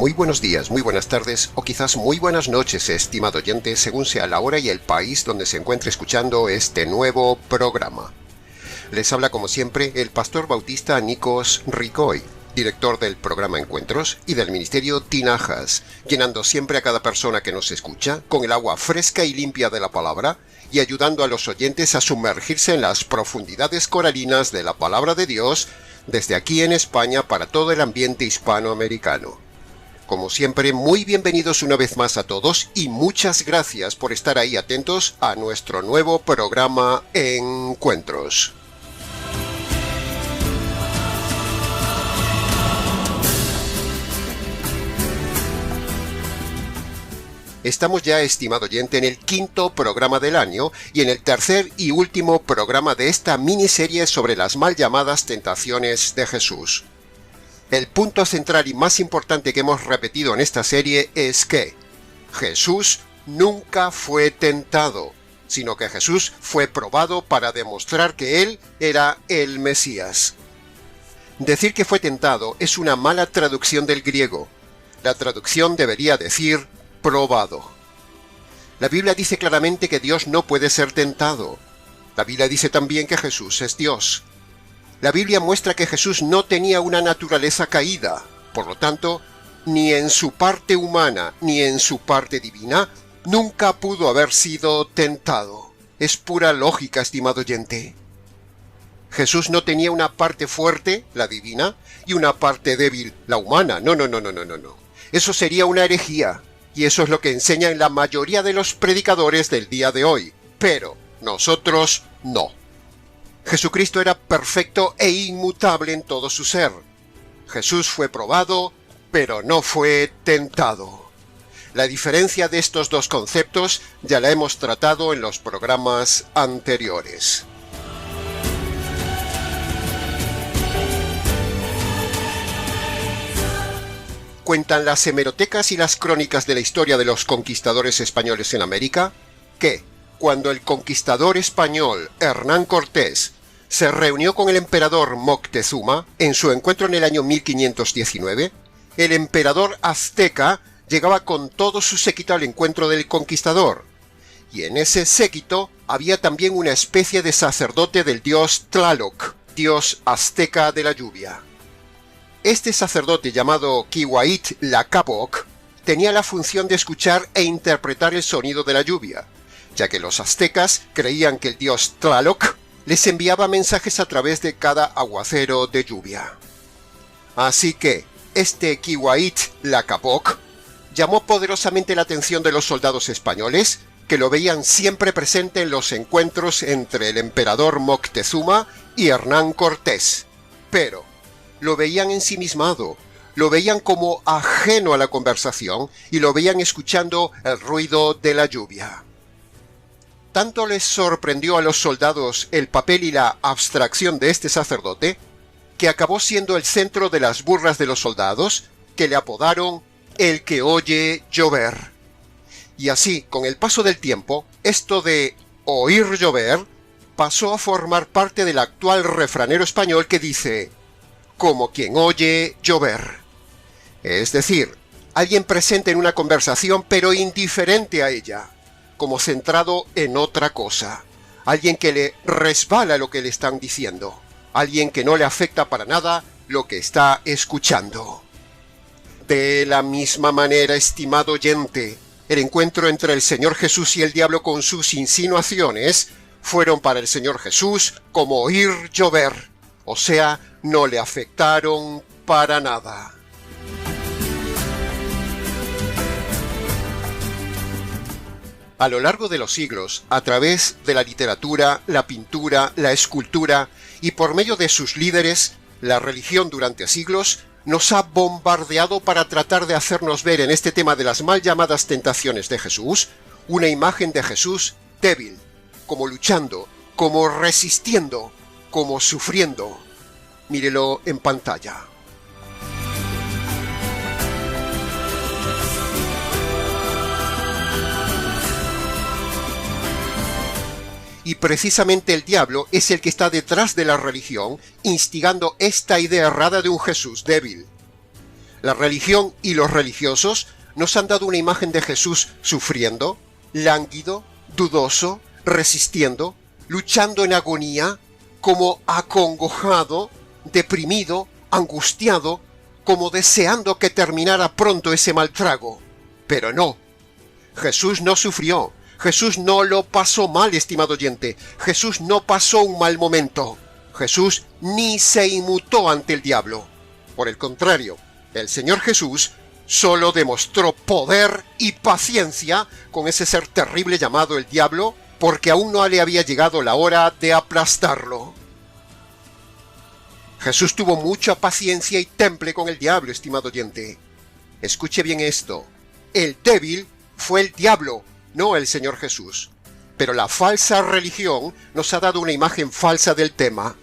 Muy buenos días, muy buenas tardes o quizás muy buenas noches, estimado oyente, según sea la hora y el país donde se encuentre escuchando este nuevo programa. Les habla como siempre el pastor bautista Nikos Ricoy, director del programa Encuentros y del ministerio Tinajas, llenando siempre a cada persona que nos escucha con el agua fresca y limpia de la palabra y ayudando a los oyentes a sumergirse en las profundidades coralinas de la palabra de Dios desde aquí en España para todo el ambiente hispanoamericano. Como siempre, muy bienvenidos una vez más a todos y muchas gracias por estar ahí atentos a nuestro nuevo programa Encuentros. Estamos ya, estimado oyente, en el quinto programa del año y en el tercer y último programa de esta miniserie sobre las mal llamadas tentaciones de Jesús. El punto central y más importante que hemos repetido en esta serie es que Jesús nunca fue tentado, sino que Jesús fue probado para demostrar que Él era el Mesías. Decir que fue tentado es una mala traducción del griego. La traducción debería decir probado. La Biblia dice claramente que Dios no puede ser tentado. La Biblia dice también que Jesús es Dios. La Biblia muestra que Jesús no tenía una naturaleza caída, por lo tanto, ni en su parte humana ni en su parte divina, nunca pudo haber sido tentado. Es pura lógica, estimado oyente. Jesús no tenía una parte fuerte, la divina, y una parte débil, la humana. No. Eso sería una herejía, y eso es lo que enseñan la mayoría de los predicadores del día de hoy. Pero nosotros no. Jesucristo era perfecto e inmutable en todo su ser. Jesús fue probado, pero no fue tentado. La diferencia de estos dos conceptos ya la hemos tratado en los programas anteriores. Cuentan las hemerotecas y las crónicas de la historia de los conquistadores españoles en América que, cuando el conquistador español Hernán Cortés se reunió con el emperador Moctezuma en su encuentro en el año 1519, el emperador azteca llegaba con todo su séquito al encuentro del conquistador, y en ese séquito había también una especie de sacerdote del dios Tlaloc, dios azteca de la lluvia. Este sacerdote llamado Quihuaitl-Lacapoc tenía la función de escuchar e interpretar el sonido de la lluvia, ya que los aztecas creían que el dios Tlaloc les enviaba mensajes a través de cada aguacero de lluvia. Así que este Quihuaitl-Lacapoc llamó poderosamente la atención de los soldados españoles, que lo veían siempre presente en los encuentros entre el emperador Moctezuma y Hernán Cortés. Pero lo veían ensimismado, lo veían como ajeno a la conversación y lo veían escuchando el ruido de la lluvia. Tanto les sorprendió a los soldados el papel y la abstracción de este sacerdote, que acabó siendo el centro de las burlas de los soldados, que le apodaron el que oye llover. Y así, con el paso del tiempo, esto de oír llover pasó a formar parte del actual refranero español que dice como quien oye llover. Es decir, alguien presente en una conversación pero indiferente a ella, como centrado en otra cosa, alguien que le resbala lo que le están diciendo, alguien que no le afecta para nada lo que está escuchando. De la misma manera, estimado oyente, el encuentro entre el Señor Jesús y el diablo con sus insinuaciones fueron para el Señor Jesús como oír llover, o sea, no le afectaron para nada. A lo largo de los siglos, a través de la literatura, la pintura, la escultura y por medio de sus líderes, la religión durante siglos nos ha bombardeado para tratar de hacernos ver en este tema de las mal llamadas tentaciones de Jesús, una imagen de Jesús débil, como luchando, como resistiendo, como sufriendo. Mírelo en pantalla. Y precisamente el diablo es el que está detrás de la religión, instigando esta idea errada de un Jesús débil. La religión y los religiosos nos han dado una imagen de Jesús sufriendo, lánguido, dudoso, resistiendo, luchando en agonía, como acongojado, deprimido, angustiado, como deseando que terminara pronto ese mal trago. Pero no, Jesús no sufrió, Jesús no lo pasó mal, estimado oyente, Jesús no pasó un mal momento, Jesús ni se inmutó ante el diablo. Por el contrario, el Señor Jesús solo demostró poder y paciencia con ese ser terrible llamado el diablo, porque aún no le había llegado la hora de aplastarlo. Jesús tuvo mucha paciencia y temple con el diablo, estimado oyente. Escuche bien esto. El débil fue el diablo, no el Señor Jesús. Pero la falsa religión nos ha dado una imagen falsa del tema.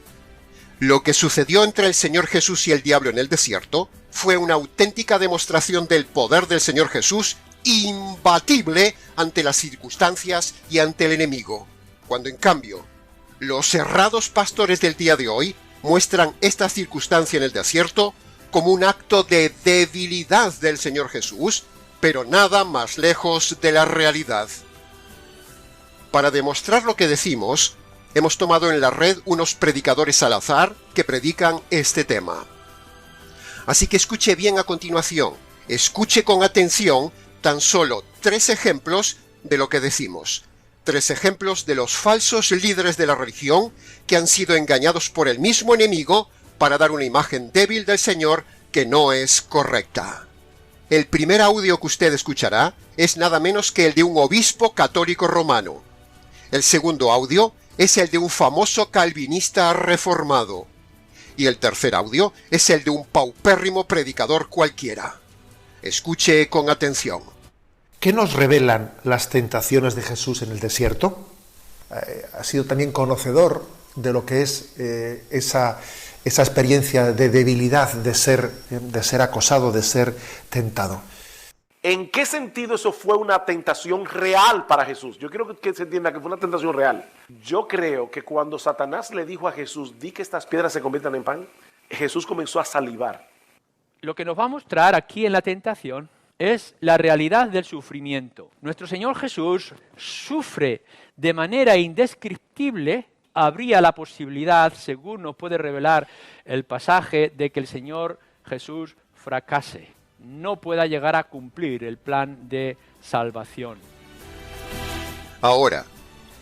Lo que sucedió entre el Señor Jesús y el diablo en el desierto fue una auténtica demostración del poder del Señor Jesús, imbatible ante las circunstancias y ante el enemigo. Cuando en cambio, los errados pastores del día de hoy muestran esta circunstancia en el desierto como un acto de debilidad del Señor Jesús, pero nada más lejos de la realidad. Para demostrar lo que decimos, hemos tomado en la red unos predicadores al azar que predican este tema. Así que escuche bien a continuación, escuche con atención tan solo 3 ejemplos de lo que decimos. 3 ejemplos de los falsos líderes de la religión que han sido engañados por el mismo enemigo para dar una imagen débil del Señor que no es correcta. El primer audio que usted escuchará es nada menos que el de un obispo católico romano. El segundo audio es el de un famoso calvinista reformado. Y el tercer audio es el de un paupérrimo predicador cualquiera. Escuche con atención. ¿Qué nos revelan las tentaciones de Jesús en el desierto? Ha sido también conocedor de lo que es esa experiencia de debilidad, de ser acosado, de ser tentado. ¿En qué sentido eso fue una tentación real para Jesús? Yo quiero que se entienda que fue una tentación real. Yo creo que cuando Satanás le dijo a Jesús, di que estas piedras se conviertan en pan, Jesús comenzó a salivar. Lo que nos va a mostrar aquí en la tentación es la realidad del sufrimiento. Nuestro Señor Jesús sufre de manera indescriptible. Habría la posibilidad, según nos puede revelar el pasaje, de que el Señor Jesús fracase, no pueda llegar a cumplir el plan de salvación. Ahora,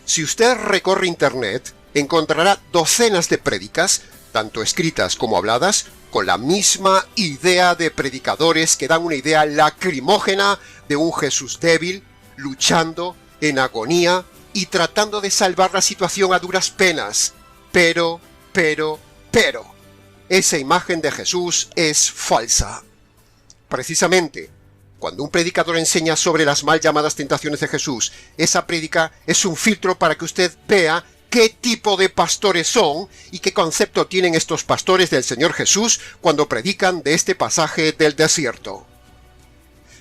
si usted recorre Internet, encontrará docenas de prédicas, tanto escritas como habladas, con la misma idea de predicadores que dan una idea lacrimógena de un Jesús débil, luchando, en agonía y tratando de salvar la situación a duras penas. Pero, esa imagen de Jesús es falsa. Precisamente, cuando un predicador enseña sobre las mal llamadas tentaciones de Jesús, esa prédica es un filtro para que usted vea qué tipo de pastores son y qué concepto tienen estos pastores del Señor Jesús cuando predican de este pasaje del desierto.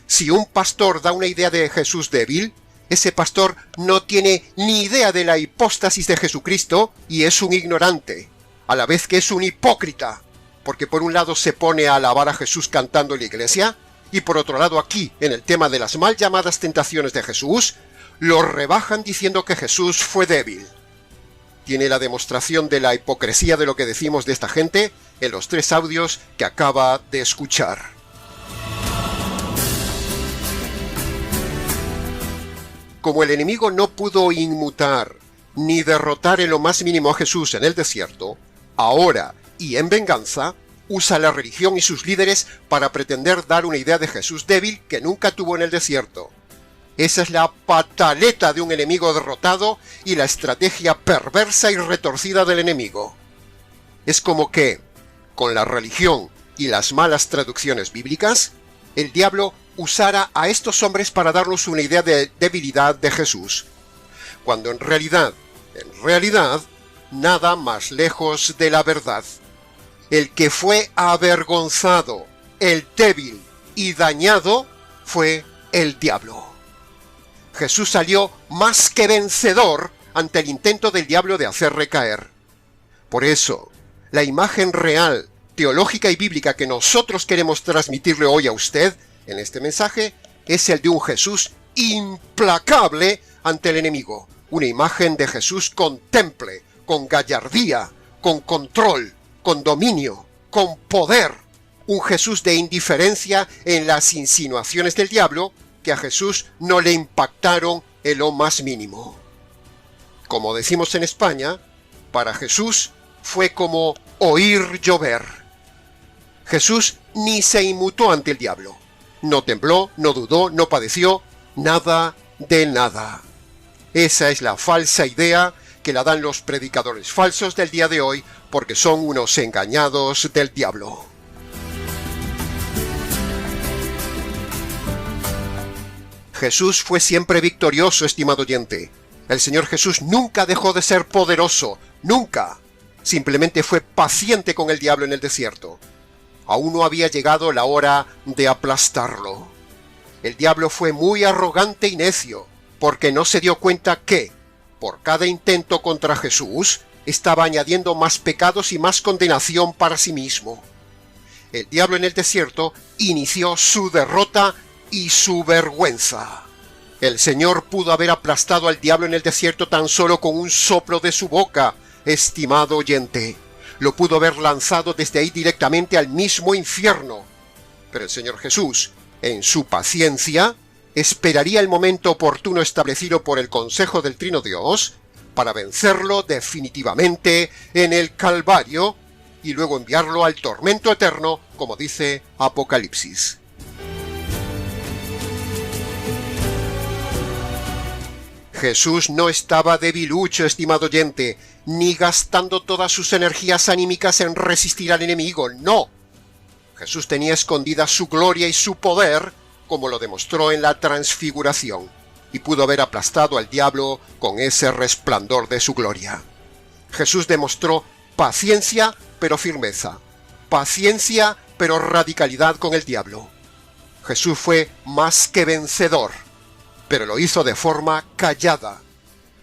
Si un pastor da una idea de Jesús débil, ese pastor no tiene ni idea de la hipóstasis de Jesucristo y es un ignorante, a la vez que es un hipócrita, porque por un lado se pone a alabar a Jesús cantando en la iglesia, y por otro lado aquí, en el tema de las mal llamadas tentaciones de Jesús, lo rebajan diciendo que Jesús fue débil. Tiene la demostración de la hipocresía de lo que decimos de esta gente en los 3 audios que acaba de escuchar. Como el enemigo no pudo inmutar ni derrotar en lo más mínimo a Jesús en el desierto, ahora y en venganza, usa la religión y sus líderes para pretender dar una idea de Jesús débil que nunca tuvo en el desierto. Esa es la pataleta de un enemigo derrotado y la estrategia perversa y retorcida del enemigo. Es como que, con la religión y las malas traducciones bíblicas, el diablo usara a estos hombres para darnos una idea de debilidad de Jesús, cuando en realidad, nada más lejos de la verdad. El que fue avergonzado, el débil y dañado fue el diablo. Jesús salió más que vencedor ante el intento del diablo de hacer recaer. Por eso, la imagen real teológica y bíblica que nosotros queremos transmitirle hoy a usted en este mensaje es el de un Jesús implacable ante el enemigo. Una imagen de Jesús con temple, con gallardía, con control, con dominio, con poder. Un Jesús de indiferencia en las insinuaciones del diablo que a Jesús no le impactaron en lo más mínimo. Como decimos en España, para Jesús fue como oír llover. Jesús ni se inmutó ante el diablo. No tembló, no dudó, no padeció, nada de nada. Esa es la falsa idea que la dan los predicadores falsos del día de hoy porque son unos engañados del diablo. Jesús fue siempre victorioso, estimado oyente. El Señor Jesús nunca dejó de ser poderoso, nunca. Simplemente fue paciente con el diablo en el desierto. Aún no había llegado la hora de aplastarlo. El diablo fue muy arrogante y necio, porque no se dio cuenta que, por cada intento contra Jesús, estaba añadiendo más pecados y más condenación para sí mismo. El diablo en el desierto inició su derrota y su vergüenza. El Señor pudo haber aplastado al diablo en el desierto tan solo con un soplo de su boca, estimado oyente. Lo pudo haber lanzado desde ahí directamente al mismo infierno. Pero el Señor Jesús, en su paciencia, esperaría el momento oportuno establecido por el Consejo del Trino Dios para vencerlo definitivamente en el Calvario y luego enviarlo al tormento eterno, como dice Apocalipsis. Jesús no estaba debilucho, estimado oyente, ni gastando todas sus energías anímicas en resistir al enemigo, no. Jesús tenía escondida su gloria y su poder, como lo demostró en la transfiguración, y pudo haber aplastado al diablo con ese resplandor de su gloria. Jesús demostró paciencia pero firmeza, paciencia pero radicalidad con el diablo. Jesús fue más que vencedor, pero lo hizo de forma callada,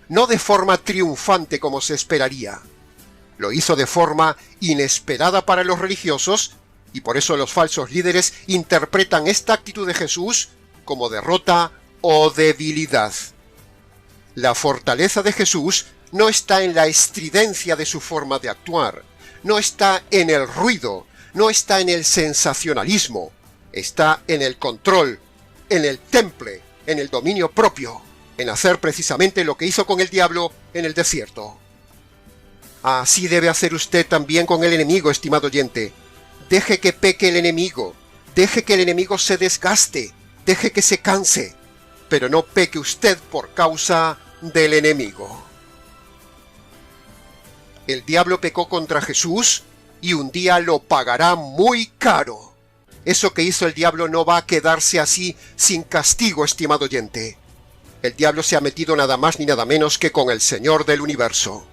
no de forma triunfante como se esperaría. Lo hizo de forma inesperada para los religiosos, y por eso los falsos líderes interpretan esta actitud de Jesús como derrota o debilidad. La fortaleza de Jesús no está en la estridencia de su forma de actuar, no está en el ruido, no está en el sensacionalismo, está en el control, en el temple, en el dominio propio, en hacer precisamente lo que hizo con el diablo en el desierto. Así debe hacer usted también con el enemigo, estimado oyente. Deje que peque el enemigo, deje que el enemigo se desgaste, deje que se canse, pero no peque usted por causa del enemigo. El diablo pecó contra Jesús y un día lo pagará muy caro. Eso que hizo el diablo no va a quedarse así sin castigo, estimado oyente. El diablo se ha metido nada más ni nada menos que con el Señor del universo.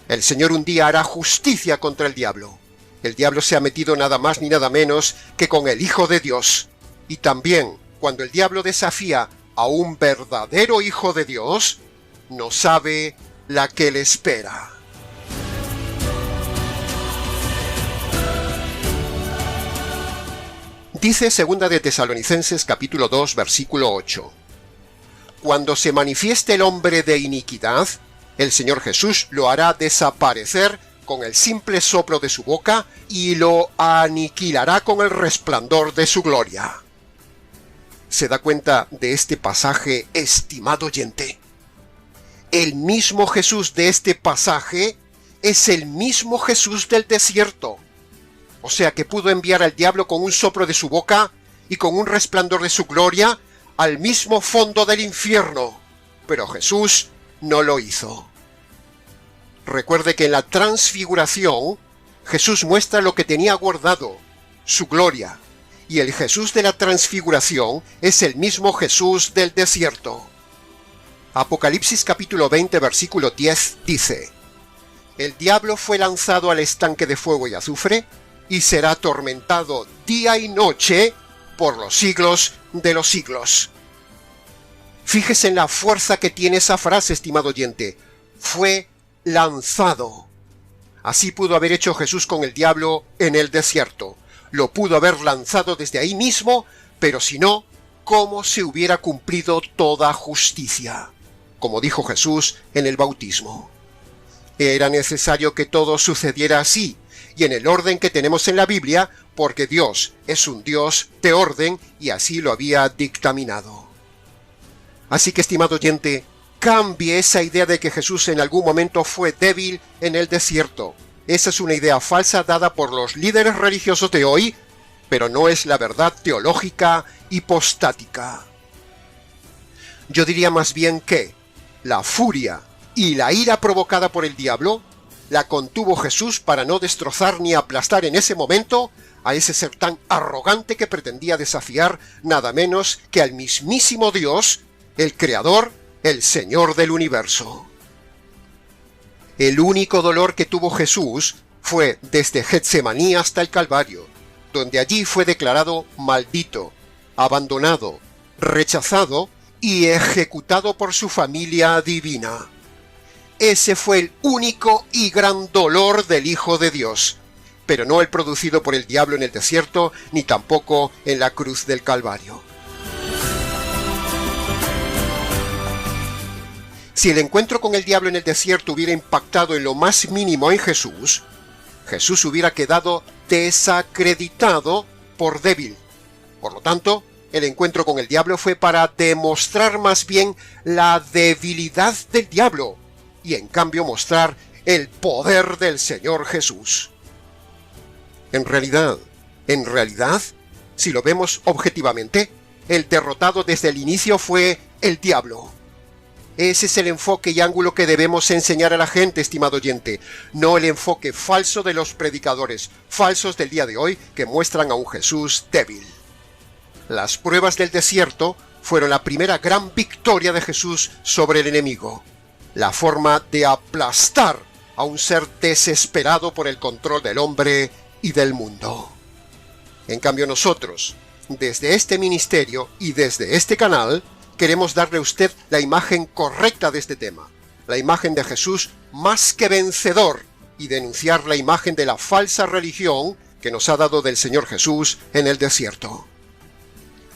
El Señor un día hará justicia contra el diablo. El diablo se ha metido nada más ni nada menos que con el Hijo de Dios. Y también, cuando el diablo desafía a un verdadero Hijo de Dios, no sabe la que le espera. Dice 2 de Tesalonicenses capítulo 2 versículo 8. Cuando se manifieste el hombre de iniquidad, el Señor Jesús lo hará desaparecer con el simple soplo de su boca y lo aniquilará con el resplandor de su gloria. ¿Se da cuenta de este pasaje, estimado oyente? El mismo Jesús de este pasaje es el mismo Jesús del desierto. O sea que pudo enviar al diablo con un soplo de su boca y con un resplandor de su gloria al mismo fondo del infierno. Pero Jesús no lo hizo. Recuerde que en la transfiguración Jesús muestra lo que tenía guardado, su gloria, y el Jesús de la transfiguración es el mismo Jesús del desierto. Apocalipsis capítulo 20 versículo 10 dice: El diablo fue lanzado al estanque de fuego y azufre, y será atormentado día y noche por los siglos de los siglos. Fíjese en la fuerza que tiene esa frase, estimado oyente. Fue lanzado. Así pudo haber hecho Jesús con el diablo en el desierto. Lo pudo haber lanzado desde ahí mismo, pero si no, ¿cómo se hubiera cumplido toda justicia? Como dijo Jesús en el bautismo. Era necesario que todo sucediera así, y en el orden que tenemos en la Biblia, porque Dios es un Dios de orden y así lo había dictaminado. Así que, estimado oyente, cambie esa idea de que Jesús en algún momento fue débil en el desierto. Esa es una idea falsa dada por los líderes religiosos de hoy, pero no es la verdad teológica hipostática. Yo diría más bien que la furia y la ira provocada por el diablo la contuvo Jesús para no destrozar ni aplastar en ese momento a ese ser tan arrogante que pretendía desafiar nada menos que al mismísimo Dios, el Creador, el Señor del universo. El único dolor que tuvo Jesús fue desde Getsemaní hasta el Calvario, donde allí fue declarado maldito, abandonado, rechazado y ejecutado por su familia divina. Ese fue el único y gran dolor del Hijo de Dios, pero no el producido por el diablo en el desierto, ni tampoco en la cruz del Calvario. Si el encuentro con el diablo en el desierto hubiera impactado en lo más mínimo en Jesús, Jesús hubiera quedado desacreditado por débil. Por lo tanto, el encuentro con el diablo fue para demostrar más bien la debilidad del diablo, y en cambio mostrar el poder del Señor Jesús. En realidad, si lo vemos objetivamente, el derrotado desde el inicio fue el diablo. Ese es el enfoque y ángulo que debemos enseñar a la gente, estimado oyente, no el enfoque falso de los predicadores falsos del día de hoy que muestran a un Jesús débil. Las pruebas del desierto fueron la primera gran victoria de Jesús sobre el enemigo, la forma de aplastar a un ser desesperado por el control del hombre y del mundo. En cambio nosotros, desde este ministerio y desde este canal, queremos darle a usted la imagen correcta de este tema, la imagen de Jesús más que vencedor, y denunciar la imagen de la falsa religión que nos ha dado del Señor Jesús en el desierto.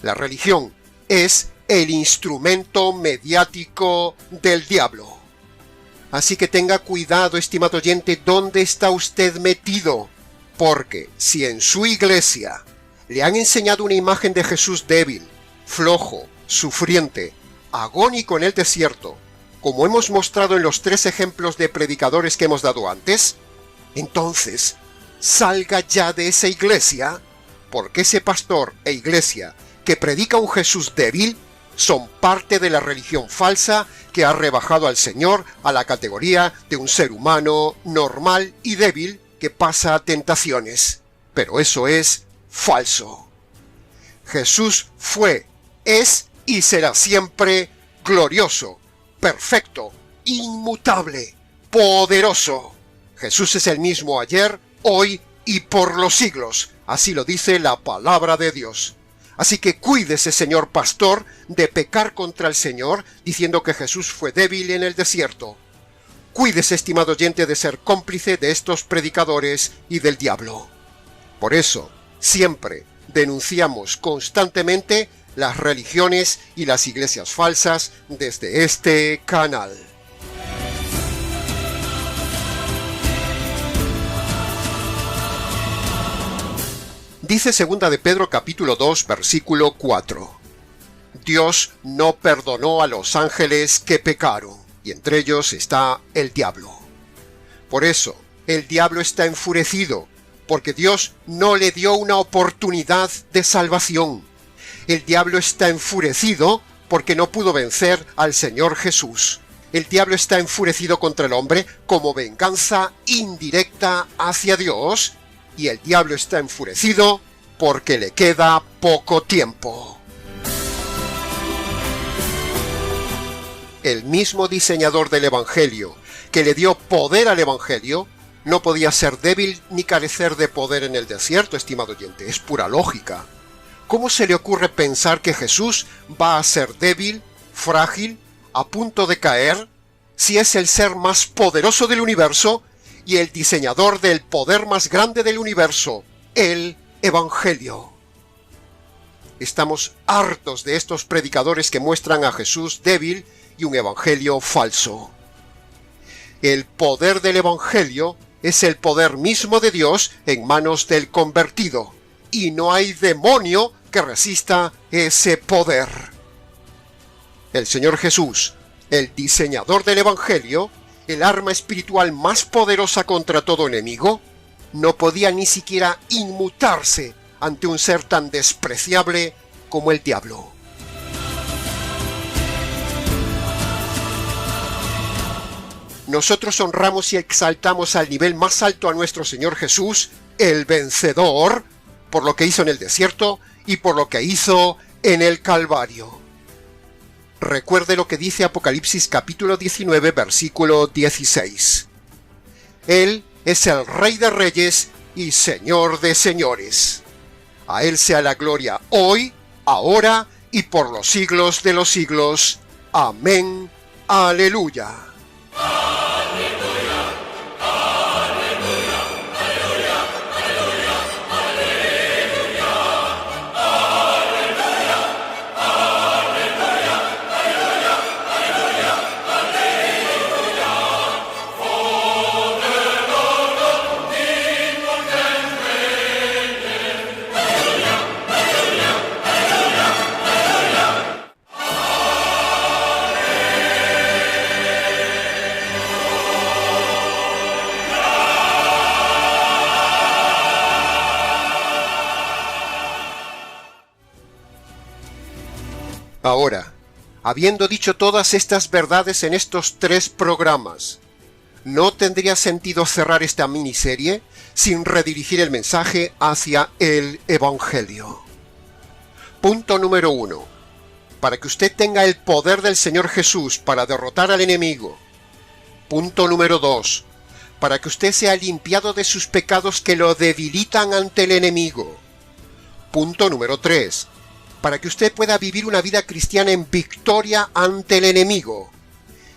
La religión es el instrumento mediático del diablo. Así que tenga cuidado, estimado oyente, dónde está usted metido, porque si en su iglesia le han enseñado una imagen de Jesús débil, flojo, sufriente, agónico en el desierto, como hemos mostrado en los 3 ejemplos de predicadores que hemos dado antes, entonces salga ya de esa iglesia, porque ese pastor e iglesia que predica un Jesús débil son parte de la religión falsa que ha rebajado al Señor a la categoría de un ser humano normal y débil que pasa tentaciones. Pero eso es falso. Jesús fue, es y será siempre glorioso, perfecto, inmutable, poderoso. Jesús es el mismo ayer, hoy y por los siglos. Así lo dice la palabra de Dios. Así que cuídese, señor pastor, de pecar contra el Señor diciendo que Jesús fue débil en el desierto. Cuídese, estimado oyente, de ser cómplice de estos predicadores y del diablo. Por eso, siempre denunciamos constantemente las religiones y las iglesias falsas desde este canal. Dice 2 de Pedro capítulo 2 versículo 4. Dios no perdonó a los ángeles que pecaron, y entre ellos está el diablo. Por eso, el diablo está enfurecido, porque Dios no le dio una oportunidad de salvación. El diablo está enfurecido porque no pudo vencer al Señor Jesús. El diablo está enfurecido contra el hombre como venganza indirecta hacia Dios, y el diablo está enfurecido porque le queda poco tiempo. El mismo diseñador del Evangelio, que le dio poder al Evangelio, no podía ser débil ni carecer de poder en el desierto, estimado oyente. Es pura lógica. ¿Cómo se le ocurre pensar que Jesús va a ser débil, frágil, a punto de caer, si es el ser más poderoso del universo y el diseñador del poder más grande del universo, el Evangelio. Estamos hartos de estos predicadores que muestran a Jesús débil y un evangelio falso. El poder del Evangelio es el poder mismo de Dios en manos del convertido, y no hay demonio que resista ese poder. El Señor Jesús, el diseñador del Evangelio, el arma espiritual más poderosa contra todo enemigo, no podía ni siquiera inmutarse ante un ser tan despreciable como el diablo. Nosotros honramos y exaltamos al nivel más alto a nuestro Señor Jesús, el vencedor, por lo que hizo en el desierto y por lo que hizo en el Calvario. Recuerde lo que dice Apocalipsis capítulo 19, versículo 16. Él es el Rey de Reyes y Señor de Señores. A Él sea la gloria hoy, ahora y por los siglos de los siglos. Amén. Aleluya. Ahora, habiendo dicho todas estas verdades en estos 3 programas, ¿no tendría sentido cerrar esta miniserie sin redirigir el mensaje hacia el Evangelio? Punto número 1. Para que usted tenga el poder del Señor Jesús para derrotar al enemigo. Punto número 2. Para que usted sea limpiado de sus pecados que lo debilitan ante el enemigo. Punto número 3. Para que usted pueda vivir una vida cristiana en victoria ante el enemigo.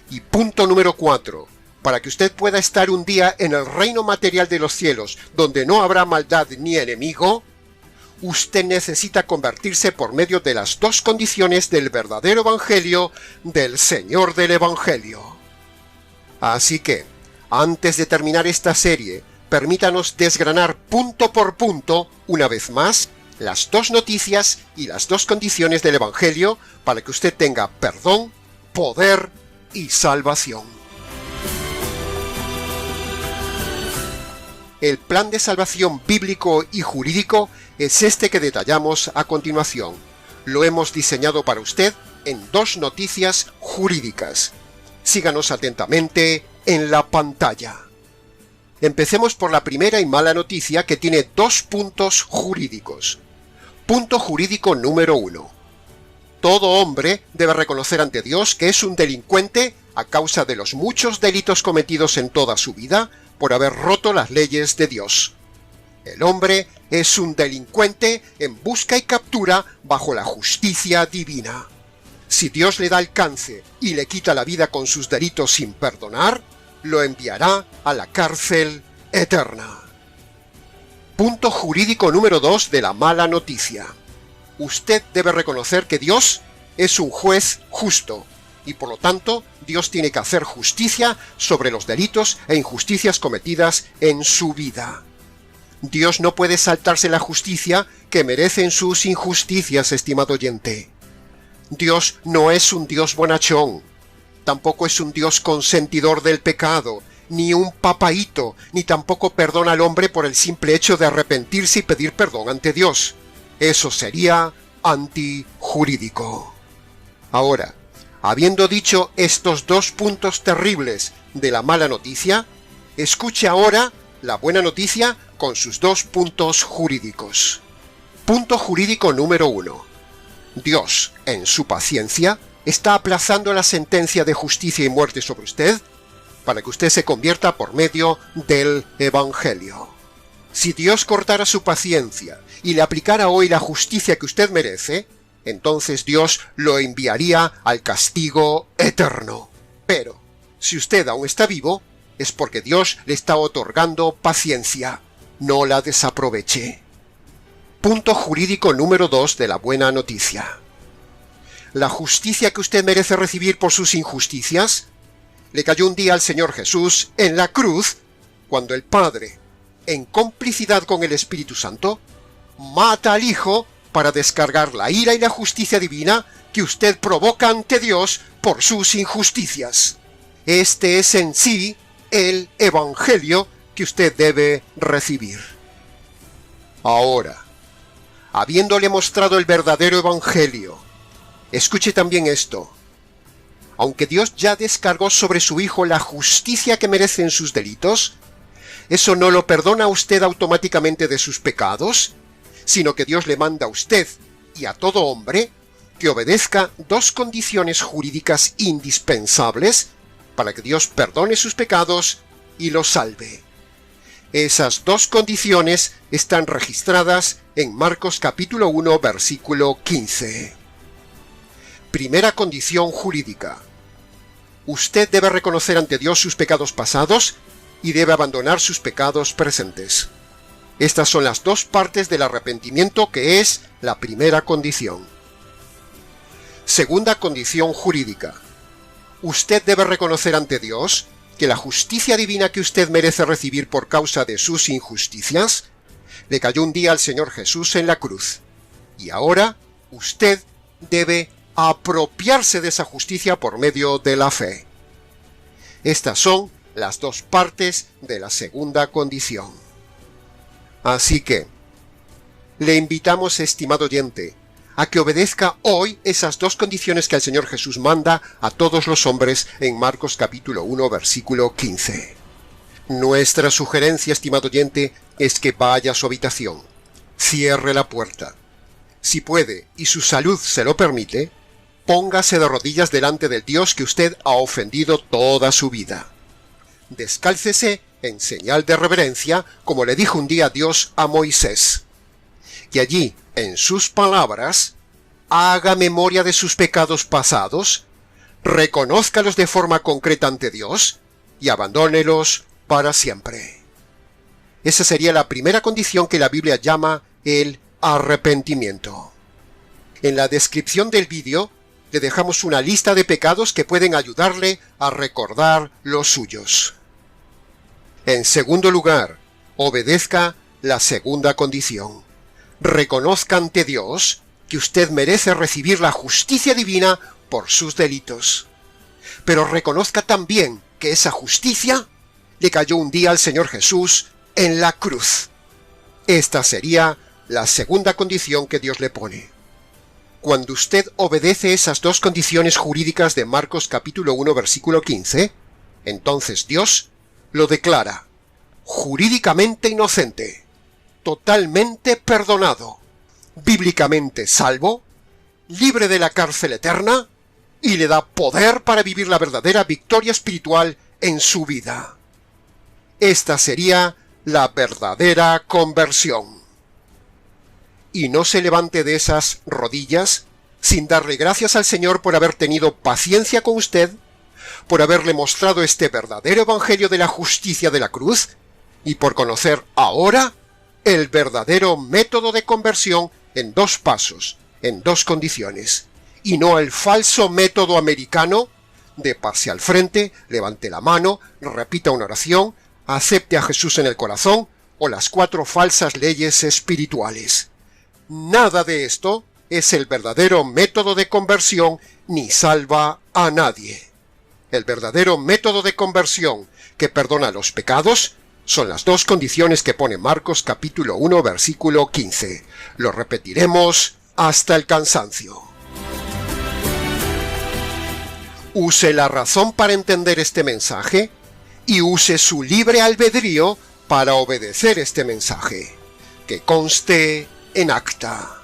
Y punto número 4. Para que usted pueda estar un día en el reino material de los cielos, donde no habrá maldad ni enemigo, usted necesita convertirse por medio de las 2 condiciones del verdadero Evangelio del Señor del Evangelio. Así que, antes de terminar esta serie, permítanos desgranar punto por punto, una vez más, las 2 noticias y las 2 condiciones del Evangelio para que usted tenga perdón, poder y salvación. El plan de salvación bíblico y jurídico es este que detallamos a continuación. Lo hemos diseñado para usted en 2 noticias jurídicas. Síganos atentamente en la pantalla. Empecemos por la primera y mala noticia, que tiene 2 puntos jurídicos. Punto jurídico número 1. Todo hombre debe reconocer ante Dios que es un delincuente a causa de los muchos delitos cometidos en toda su vida por haber roto las leyes de Dios. El hombre es un delincuente en busca y captura bajo la justicia divina. Si Dios le da alcance y le quita la vida con sus delitos sin perdonar, lo enviará a la cárcel eterna. Punto jurídico número 2 de la mala noticia. Usted debe reconocer que Dios es un juez justo, y por lo tanto Dios tiene que hacer justicia sobre los delitos e injusticias cometidas en su vida. Dios no puede saltarse la justicia que merecen sus injusticias, estimado oyente. Dios no es un Dios bonachón, tampoco es un Dios consentidor del pecado, ni un papaíto, ni tampoco perdona al hombre por el simple hecho de arrepentirse y pedir perdón ante Dios. Eso sería antijurídico. Ahora, habiendo dicho estos 2 puntos terribles de la mala noticia, escuche ahora la buena noticia con sus 2 puntos jurídicos. Punto jurídico número 1. Dios, en su paciencia, está aplazando la sentencia de justicia y muerte sobre usted para que usted se convierta por medio del Evangelio. Si Dios cortara su paciencia y le aplicara hoy la justicia que usted merece, entonces Dios lo enviaría al castigo eterno. Pero, si usted aún está vivo, es porque Dios le está otorgando paciencia. No la desaproveche. Punto jurídico número 2 de la buena noticia. La justicia que usted merece recibir por sus injusticias le cayó un día al Señor Jesús en la cruz, cuando el Padre, en complicidad con el Espíritu Santo, mata al Hijo para descargar la ira y la justicia divina que usted provoca ante Dios por sus injusticias. Este es en sí el Evangelio que usted debe recibir. Ahora, habiéndole mostrado el verdadero Evangelio, escuche también esto. Aunque Dios ya descargó sobre su Hijo la justicia que merecen sus delitos, eso no lo perdona a usted automáticamente de sus pecados, sino que Dios le manda a usted y a todo hombre que obedezca dos condiciones jurídicas indispensables para que Dios perdone sus pecados y los salve. Esas dos condiciones están registradas en Marcos capítulo 1, versículo 15. Primera condición jurídica. Usted debe reconocer ante Dios sus pecados pasados y debe abandonar sus pecados presentes. Estas son las dos partes del arrepentimiento, que es la primera condición. Segunda condición jurídica. Usted debe reconocer ante Dios que la justicia divina que usted merece recibir por causa de sus injusticias le cayó un día al Señor Jesús en la cruz. Y ahora usted debe apropiarse de esa justicia por medio de la fe. Estas son las dos partes de la segunda condición. Así que, le invitamos, estimado oyente, a que obedezca hoy esas dos condiciones que el Señor Jesús manda a todos los hombres en Marcos capítulo 1, versículo 15. Nuestra sugerencia, estimado oyente, es que vaya a su habitación, cierre la puerta. Si puede y su salud se lo permite, póngase de rodillas delante del Dios que usted ha ofendido toda su vida. Descálcese en señal de reverencia, como le dijo un día Dios a Moisés. Y allí, en sus palabras, haga memoria de sus pecados pasados, reconózcalos de forma concreta ante Dios y abandónelos para siempre. Esa sería la primera condición que la Biblia llama el arrepentimiento. En la descripción del vídeo le dejamos una lista de pecados que pueden ayudarle a recordar los suyos. En segundo lugar, obedezca la segunda condición. Reconozca ante Dios que usted merece recibir la justicia divina por sus delitos. Pero reconozca también que esa justicia le cayó un día al Señor Jesús en la cruz. Esta sería la segunda condición que Dios le pone. Cuando usted obedece esas dos condiciones jurídicas de Marcos capítulo 1, versículo 15, entonces Dios lo declara jurídicamente inocente, totalmente perdonado, bíblicamente salvo, libre de la cárcel eterna, y le da poder para vivir la verdadera victoria espiritual en su vida. Esta sería la verdadera conversión. Y no se levante de esas rodillas sin darle gracias al Señor por haber tenido paciencia con usted, por haberle mostrado este verdadero evangelio de la justicia de la cruz, y por conocer ahora el verdadero método de conversión en dos pasos, en dos condiciones, y no el falso método americano de pase al frente, levante la mano, repita una oración, acepte a Jesús en el corazón, o las 4 falsas leyes espirituales. Nada de esto es el verdadero método de conversión ni salva a nadie. El verdadero método de conversión que perdona los pecados son las dos condiciones que pone Marcos capítulo 1, versículo 15. Lo repetiremos hasta el cansancio. Use la razón para entender este mensaje y use su libre albedrío para obedecer este mensaje. Que conste en acta.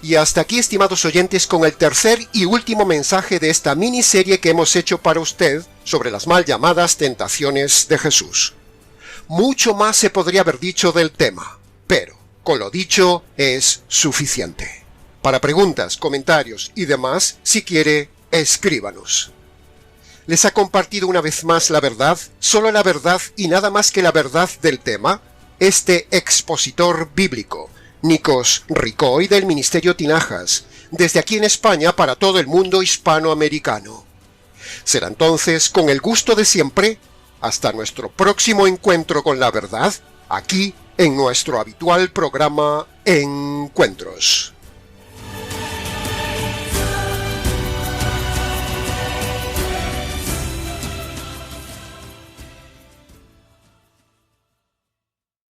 Y hasta aquí, estimados oyentes, con el tercer y último mensaje de esta miniserie que hemos hecho para usted sobre las mal llamadas tentaciones de Jesús. Mucho más se podría haber dicho del tema, pero con lo dicho es suficiente. Para preguntas, comentarios y demás, si quiere, escríbanos. ¿Les ha compartido una vez más la verdad, solo la verdad y nada más que la verdad del tema? Este expositor bíblico, Nikos Ricoy del Ministerio Tinajas, desde aquí en España para todo el mundo hispanoamericano. Será entonces, con el gusto de siempre, hasta nuestro próximo encuentro con la verdad, aquí en nuestro habitual programa Encuentros.